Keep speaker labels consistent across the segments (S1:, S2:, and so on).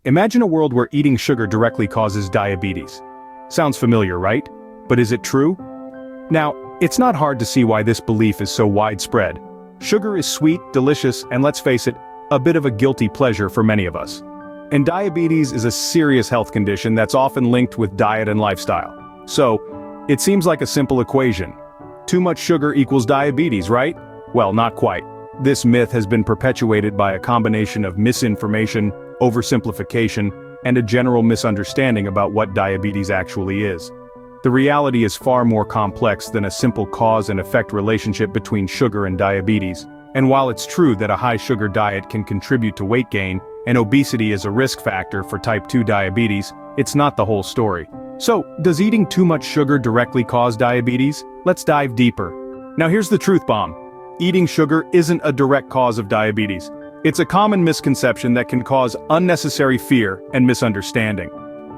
S1: Imagine a world where eating sugar directly causes diabetes. Sounds familiar, right? But is it true? Now, it's not hard to see why this belief is so widespread. Sugar is sweet, delicious, and let's face it, a bit of a guilty pleasure for many of us. And diabetes is a serious health condition that's often linked with diet and lifestyle. So, it seems like a simple equation. Too much sugar equals diabetes, right? Well, not quite. This myth has been perpetuated by a combination of misinformation, oversimplification, and a general misunderstanding about what diabetes actually is. The reality is far more complex than a simple cause and effect relationship between sugar and diabetes. And while it's true that a high sugar diet can contribute to weight gain, and obesity is a risk factor for type 2 diabetes, it's not the whole story. So, does eating too much sugar directly cause diabetes? Let's dive deeper. Now here's the truth bomb. Eating sugar isn't a direct cause of diabetes. It's a common misconception that can cause unnecessary fear and misunderstanding.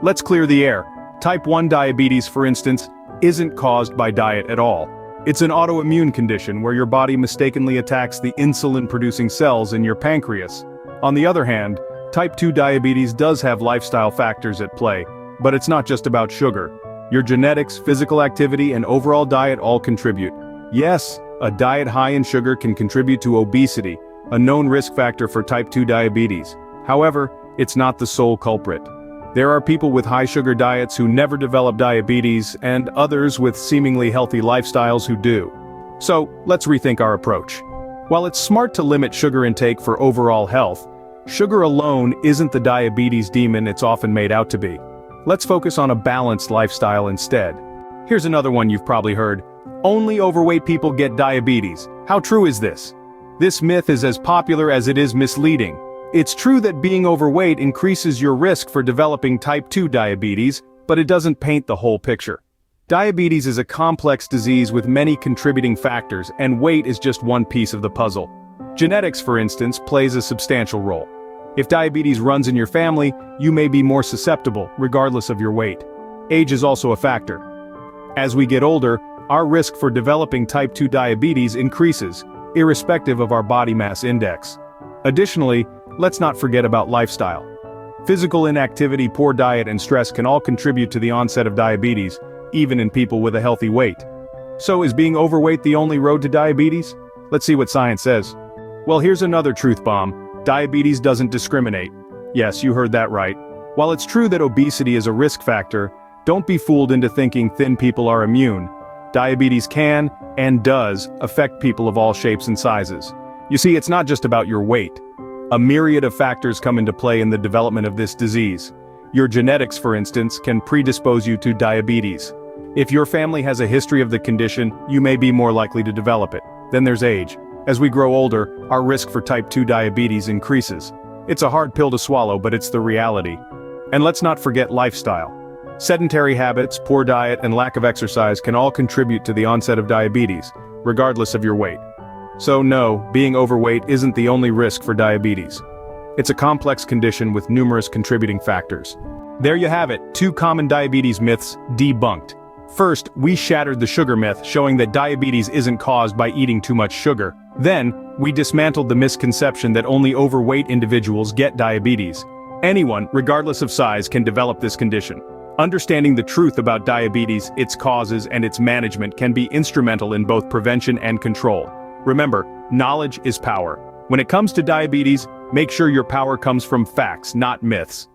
S1: Let's clear the air. Type 1 diabetes, for instance, isn't caused by diet at all. It's an autoimmune condition where your body mistakenly attacks the insulin-producing cells in your pancreas. On the other hand, type 2 diabetes does have lifestyle factors at play, but it's not just about sugar. Your genetics, physical activity, and overall diet all contribute. Yes, a diet high in sugar can contribute to obesity, a known risk factor for type 2 diabetes. However, it's not the sole culprit. There are people with high sugar diets who never develop diabetes, and others with seemingly healthy lifestyles who do. So, let's rethink our approach. While it's smart to limit sugar intake for overall health, sugar alone isn't the diabetes demon it's often made out to be. Let's focus on a balanced lifestyle instead. Here's another one you've probably heard. Only overweight people get diabetes. How true is this? This myth is as popular as it is misleading. It's true that being overweight increases your risk for developing type 2 diabetes, but it doesn't paint the whole picture. Diabetes is a complex disease with many contributing factors, and weight is just one piece of the puzzle. Genetics, for instance, plays a substantial role. If diabetes runs in your family, you may be more susceptible, regardless of your weight. Age is also a factor. As we get older, our risk for developing type 2 diabetes increases, irrespective of our body mass index. Additionally, let's not forget about lifestyle. Physical inactivity, poor diet, and stress can all contribute to the onset of diabetes, even in people with a healthy weight. So is being overweight the only road to diabetes? Let's see what science says. Well, here's another truth bomb. Diabetes doesn't discriminate. Yes, you heard that right. While it's true that obesity is a risk factor, don't be fooled into thinking thin people are immune. Diabetes can, and does, affect people of all shapes and sizes. You see, it's not just about your weight. A myriad of factors come into play in the development of this disease. Your genetics, for instance, can predispose you to diabetes. If your family has a history of the condition, you may be more likely to develop it. Then there's age. As we grow older, our risk for type 2 diabetes increases. It's a hard pill to swallow, but it's the reality. And let's not forget lifestyle. Sedentary habits, poor diet, and lack of exercise can all contribute to the onset of diabetes, regardless of your weight. So no, being overweight isn't the only risk for diabetes. It's a complex condition with numerous contributing factors. There you have it, 2 common diabetes myths debunked. First, we shattered the sugar myth, showing that diabetes isn't caused by eating too much sugar. Then, we dismantled the misconception that only overweight individuals get diabetes. Anyone, regardless of size, can develop this condition. Understanding the truth about diabetes, its causes, and its management can be instrumental in both prevention and control. Remember, knowledge is power. When it comes to diabetes, make sure your power comes from facts, not myths.